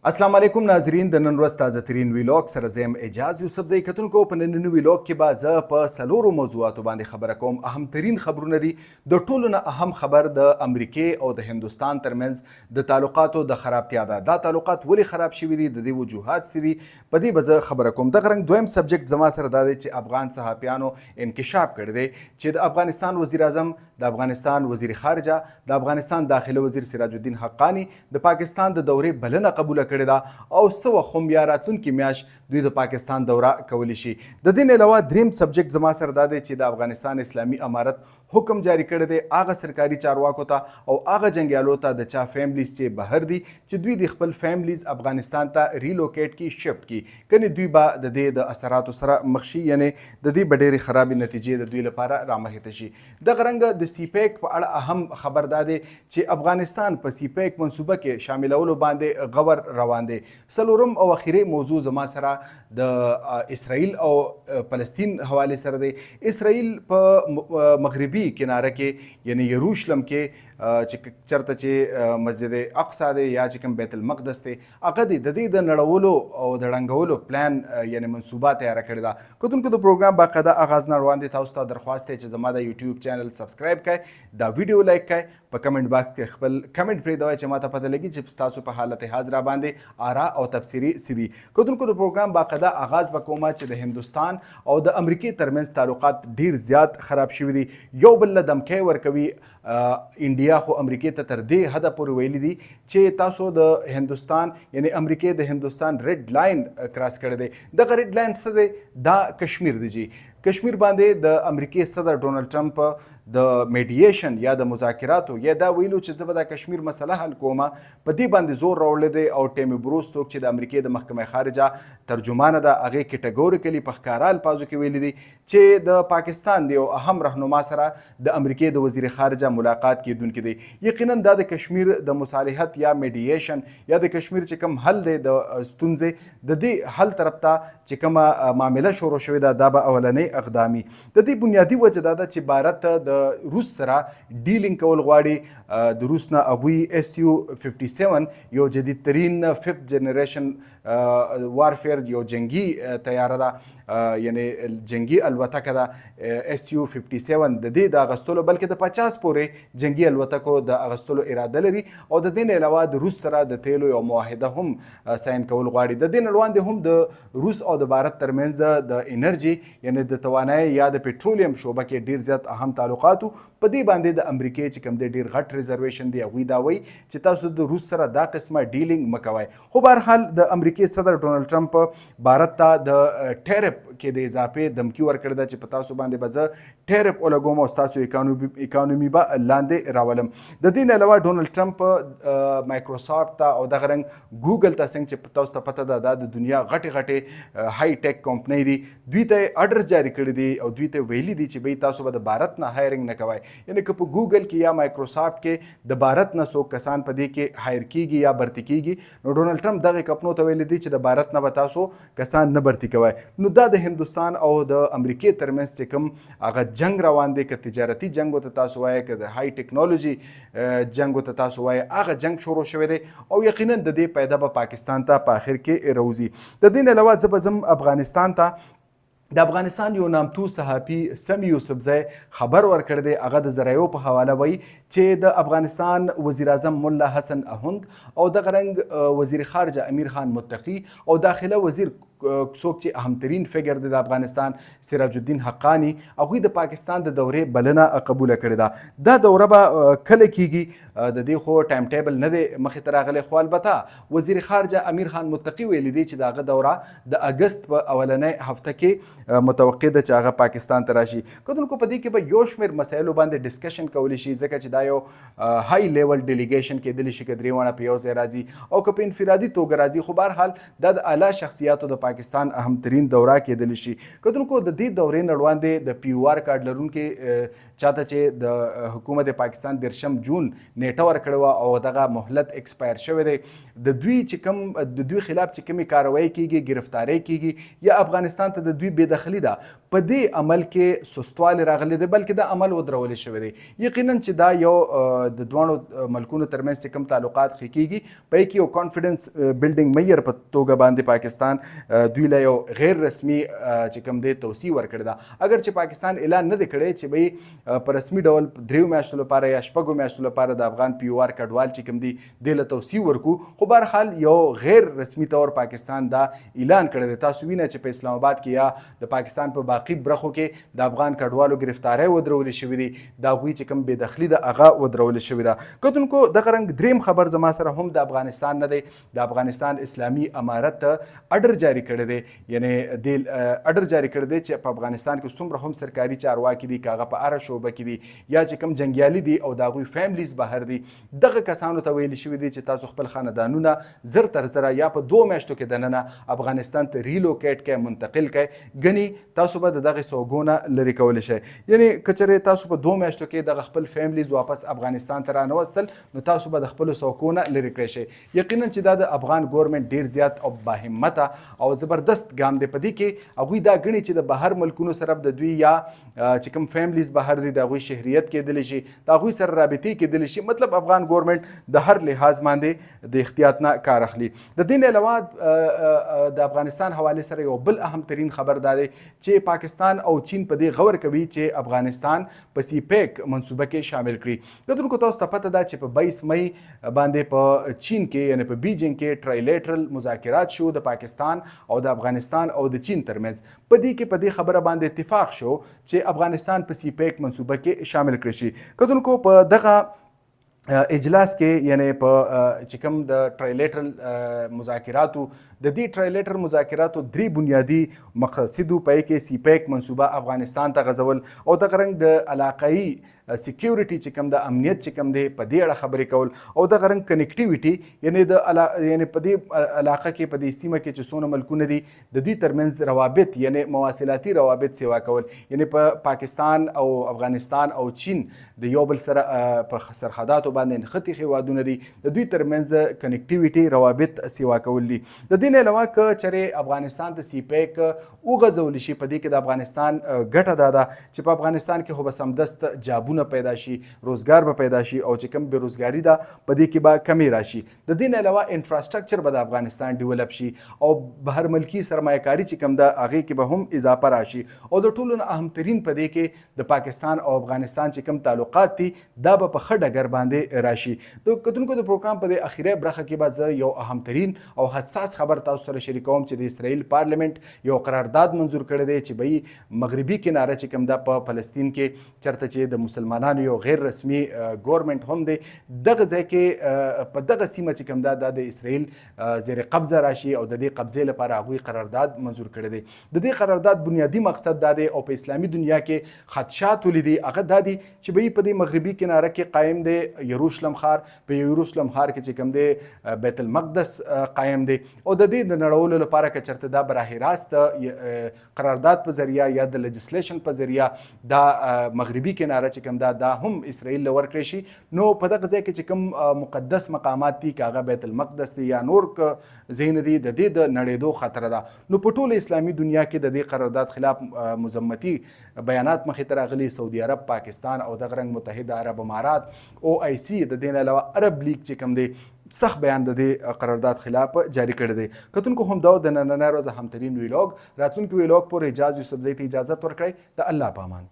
अस्सलाम वालेकुम नाजरीन د नن ورځ تازه ترین ویلاګ سره زم اجاز یوسف زئی کتونکو په نننی ویلاګ کې به زه په سلورو موضوعاتو باندې خبره کوم. اهم ترین خبرونه دي د ټولو نه اهم خبر د امریکای او د هندوستان ترمنځ د تعلقاتو د خرابتیا ده. دا تعلقات ولې خراب شوي دي، د دې وجوهات څه دي، په دې به زه خبره کوم. دغه رنګ دویم سبجیکټ زما سره دا دی چې افغان صحافیانو انکشاف کړی دی چې د افغانستان وزیر اعظم، د افغانستان وزیر خارجه، د افغانستان داخله وزیر سراج الدین حقانی د پاکستان د دورې بلنه قبوله کړې ده او څه وخت هم بیا راتلونکي میاشت دوی د پاکستان دوره کولی شي. د دې نه علاوه دریم سبجیکټ زما سره دا دی چې د افغانستان اسلامي امارت حکم جاری کړی دی هغه سرکاري چارواکو ته او هغه جنګیالو ته د چا فیملیز چې بهر دي چې دوی د خپل فیملیز افغانستان ته ریلوکیټ کی شفت کی کني دوی به د دې د اثراتو سره مخ شي، یعنی د دې به ډېرې خرابې نتیجې د دوی لپاره رامخته شي. دغه رنګه د سی پیک په اړه اهم خبر دا دی چې افغانستان په سی پیک منصوبه کې شاملولو باندې غور روان دی. څلورم او اخیری موضوع زما سره د اسرائیل او فلسطین حواله سره دی. اسرائیل په مغربي کناره کې یعنی یروشلم کې چې چرته چې مسجد اقصی دی یا چې کوم بیت المقدس دی هغه د دې د نړولو او د ړنګولو پلان یعنی منصوبه تیاره کړې ده. کتونکو د پروګرام باقاعده آغاز نه روان دی. تاسو ته درخواست دی چې زما د یوټیوب چینل سبسکرایب کړئ، دا ویډیو لایک کړئ، په کمنټ باکس کې خپل کمنټ پرېږدوئ چې ماته پته لګي چې تاسو په حالت حاضره باندې آرا او تبصرې څه دي. کتونکو د پروګرام باقاعده آغاز به کومه چې د هندوستان او د امریکې ترمنځ تعلقات ډیر زیات خراب شوي دي، یو بل له دمکی ورکوي. انډیا خو امریکې ته تر دې حده پورې ویلي دي چې تاسو د هندوستان یعنی امریکې د هندوستان ریډ لاین کراس کړی دی. دغه ریډ لاین څه دی؟ دا کشمیر دی. جی کشمیر باندې د امریکې صدر ډونالډ ټرمپ د میډییشن یا د مذاکراتو یا دا ویلو چې زه به د کشمیر مسله حل کومه په دې باندې زور راوړلی دی. او ټیمی بروس څوک چې د امریکې د محکمې خارجه ترجمانه ده هغې کیټګوریکلي په ښکاره الفاظو کې ویلي دي چې د پاکستان د یو اهم رهنما سره د امریکې د وزیر خارجه ملاقات کیدونکي دی. یقینا دا د کشمیر د مصالحت یا میډییشن یا د کشمیر چې کوم حل دی د ستونزې د دې حل طرف ته چې کومه معامله شروع شوې ده دا به اولنۍ اقدامي. د دې بنیادي وجه دا ده چې بھارت د روس سره ډیلینګ کول غواړي. د روس نه هغوی SU-57 یو جدید ترین 5th جنریشن وارفیر یو جنگي تیاره ده یعنی جنگي الوتکه ده SU-57 د دې د اغستلو بلکې د 50 پورې جنگي الوتکو د اغستلو اراده لري او د دې نه علاوه د روس سره د تیلو یو معاهده هم ساين کول غواړي. د دې نه وړاندې هم د روس او د بھارت ترمنځ د انرژي یعنی د توانایي یا د پټرولیم شعبه کې ډیر زیات اهم تعلقاتو په دې باندې د امریکې چې کوم دی ډیر غټ ریزرویشن دی هغوی دا وایي چې تاسو د روس سره دا قسمه ډیلینګ مکوئ. خو بهرحال د امریکې صدر ډونالډ ټرمپ بھارت ته د ټیرف کې د اضافې دمکي ورکړې ده چې په تاسو باندې به زه ټیرف ولګوم او ستاسو اکانومي به لاندې راولم. د دې نه علاوه ډونالډ ټرمپ مایکروسافټ ته او دغه رنګ ګوګل ته څنګه چې تاسو ته پته ده دا د دنیا غټې غټې هائی ټیک کمپنۍ دي، دوی ته اډرس جاری کړي دي او دوی ته ویلي دي چې بھئی تاسو به د بھارت نه هایرنګ نه کوئ. یعنی که په ګوګل کې یا مایکروسافټ کې د بھارت نه څوک کسان په دې کې هایر کیږي یا برتي کیږي نو ډونالډ ټرمپ دغه کمپنو ته ویلي دي چې د بھارت نه به تاسو کسان نه برتي کوئ. نو دا د هندوستان او د امریکې ترمنځ چې کوم هغه جنگ روان دی، که تجارتي جنگ ورته تاسو وایئ، که د هائی ټیکنالوژي جنگ ورته تاسو وایئ، هغه جنگ شروع شوی دی او یقینا د دې پیدا به پاکستان ته په آخر کې راوځي. د دې نه علاوه زه به ځم افغانستان ته. د افغانستان یو نامتو صحافي سمی یوسفزی خبر ورکړی دی، هغه د ذرایعو په حواله وایي چې د افغانستان وزیر اعظم ملا حسن اهوند او دغه رنګ وزیر خارجه امیر خان متقي او داخله وزیر څوک چې اهم ترین فګر دی د افغانستان سراج الدین حقانی هغوی د پاکستان د دورې بلنه قبوله کړې ده. دا دوره به کله کیږي د دې خو ټایم ټیبل نه دی مخې ته راغلی، خو البته وزیر خارجه امیر خان متقي ویلی دی چې د هغه دوره د اګست په اولنۍ هفته کې متوقع ده چې هغه پاکستان ته راشي. کتونکو په دې کې به یو شمېر مسایلو باندې ډسکشن کولی شي ځکه چې دا یو هائی لیول ډیلیګیشن کیدلی شي که درې واړه په یو ځای راځي او که په انفرادي توګه راځي. خو بهرحال دا د اعلی شخصیاتو د پاکستان اهم ترین دوره کېدلی شي. کتونکو د دې دورې نه وړاندې د پی او آر کارډ لرونکي چاته چې د حکومت پاکستان 13 جون نیټه ورکړې وه او دغه مهلت ایکسپایر شوی دی. د دوی چې کوم د دوی خلاف چې کومې کاروایی کیږي، گرفتاری کیږي یا افغانستان ته د دوی بېدخلي ده، په دې عمل کې سستوالی راغلی دی، بلکې دا عمل ودرولی شوی دی. یقینا چې دا یو د دواړو ملکونو ترمنځ چې کوم تعلقات ښه کیږي، په یې کې یو کانفیډنس بلډینګ میئر په توګه باندې پاکستان دوی له یو غیر رسمي چې کوم دی توصیه ورکړې ده. اگر چې پاکستان اعلان نه دی کړی چې به په رسمي ډول 3 میاشتو لپاره یا 6 میاشتو لپاره د افغان پی او آر کډوال چې کوم دی دې له توصیه ورکو، خو بهرحال یو غیر رسمي طور پاکستان دا اعلان کړی دی. تاسو وینئ چې په اسلام آباد کې یا د پاکستان په باقي برخو کې د افغان کډوالو گرفتاری ودرولې شوې دي، د هغوی چې کوم بېدخلي ده هغه ودرولې شوې ده. کتونکو دغه رنګ دریم خبر زما سره هم د افغانستان نه دی. د افغانستان اسلامي امارت اډر جاری کړی دی، یعنې د اډر جاری کړی دی چې په افغانستان کې څومره هم سرکاري چارواکي دي، که هغه په هره شعبه کې دي یا چې کوم جنګیالي دي او د هغوی فیملیز بهر دي، دغه کسانو ته ویلي شوي دي چې تاسو خپل خاندانونه زر تر زره یا په 2 میاشتو کې دننه افغانستان ته ریلوکیټ کړئ، منتقل کړئ، ګنې تاسو به د دغې سوګونه لرې کولی شئ. یعنې که چېرې تاسو په 2 میاشتو کې دغه خپل فیملیز واپس افغانستان ته رانوستل، نو تاسو به د خپلو سوکونه لرې کړی شئ. یقینا چې دا د افغان ګورنمنټ ډېر زیات او باهمته او زبردست ګام دی. په دې کې هغوی دا ګڼي چې د بهر ملکونو سره د دوی یا چې کوم فیملیز بهر دي د هغوی شهریت کېدلی شي، د هغوی سره رابطې کېدلی شي. مطلب افغان ګورنمنټ د هر لحاظ باندې د احتیاط نه کار اخلي. د دې نه علاوه د افغانستان حوالې سره یو بل اهم ترین خبر دا دی چې پاکستان او چین په دې غور کوي چې افغانستان په سی پیک منصوبه کې شامل کړي. کتونکو تاسو ته پته ده چې په 22 مئی باندې په چین کې یعنې په بیجینګ کې ټرایلیټرل مذاکرات شو د پاکستان او د افغانستان او د چین ترمنځ. په دې کې په دې خبره باندې اتفاق شو چې افغانستان په سی پیک منصوبه کې شامل کړی شي. کتونکو په دغه اجلاس کې یعنې په چې کوم د ټرایلیټرل مذاکراتو د دې ټرایلیټر مذاکراتو 3 بنیادي مقاصدو په کې سی پیک منصوبه افغانستان ته غځول او دغه رنګ د علاقایي سکیورټي چې کوم د امنیت چې کوم دی په دې اړه خبرې کول او دغه رنګ کنیکټیویټي یعنې په دې علاقه کې په دې سیمه کې چې څونه ملکونه دي د دوی ترمنځ روابط یعنې مواصلاتي روابط سیوا کول، یعنې په پاکستان او افغانستان او چین د یو بل سره په سرحداتو باندې نښتي هېوادونه دي، د دوی ترمنځ کنیکټیویټي روابط سیوا کول دي. د دې نه علاوه که چېرې افغانستان ته سی پیک وغځولی شي، په دې کې د افغانستان ګټه دا ده چې په افغانستان کې خو به سمدست جابونه پیدا شي، روزګار به پیدا شي او چې کوم بېروزګاري ده په دې کې به کمی راشي. د دې نه علاوه انفراسټرکچر به د افغانستان ډیولپ شي او بهر ملکي سرمایه‌کاري چې کوم ده هغې کې به هم اضافه راشي او د ټولو نه اهمترین په دې کې د پاکستان او افغانستان چې کوم تعلقات دي دا به په ښه ډګر باندې راشي. د کتونکو د پروګرام په دې اخیری برخه کې به زه یو اهمترین او حساس خبر تاسو سره شریکوم چې د اسرائیل پارلیمنټ یو قرارداد منظور کړی دی چې به مغربي کناره چې کوم ده په فلسطین کې چېرته چې د مسلمانانو یو غیر رسمي ګورنمنټ هم دی، دغه ځای کې په دغه سیمه چې کوم ده دا د اسرائیل زیر قبضه راشي او د دې قبضې لپاره هغوی قرارداد منظور کړی دی. د دې قرارداد بنیادي مقصد دا دی او په اسلامي دنیا کې خدشات ولیدي هغه دا دي چې به په دې مغربي کناره کې قایم دی یروشلم ښار، په یروشلم ښار کې چې کوم دی بیت المقدس قایم دی او د دې د نړولو لپاره که چېرته دا براہ راست قرارداد په ذریعه یا د لیجسلیشن په ذریعه دا مغربي کناره چې کوم دا هم اسرائیل له ورکړی شي، نو په دغه ځای کې چې کوم مقدس مقامات دي که هغه بیت المقدس دی یا نور ځایونه دي، د دې د نړېدو خطره ده. نو په ټوله اسلامي دنیا کې د دې قرارداد خلاف مذمتي بیانات مخې ته راغلي. سعودي عرب، پاکستان او دغه رنګ متحده عرب امارات، OIC، د دې نه علاوه عرب لیګ چې کوم دی سخت بیان د دې قرارداد خلاف جاری کړی دی. کتونکو همدا د نننۍ ورځ اهمترین ویلاګ، راتلونکي ویلاګ پورې اجازه یوسفزۍ ته اجازت ورکړئ. د الله په امان.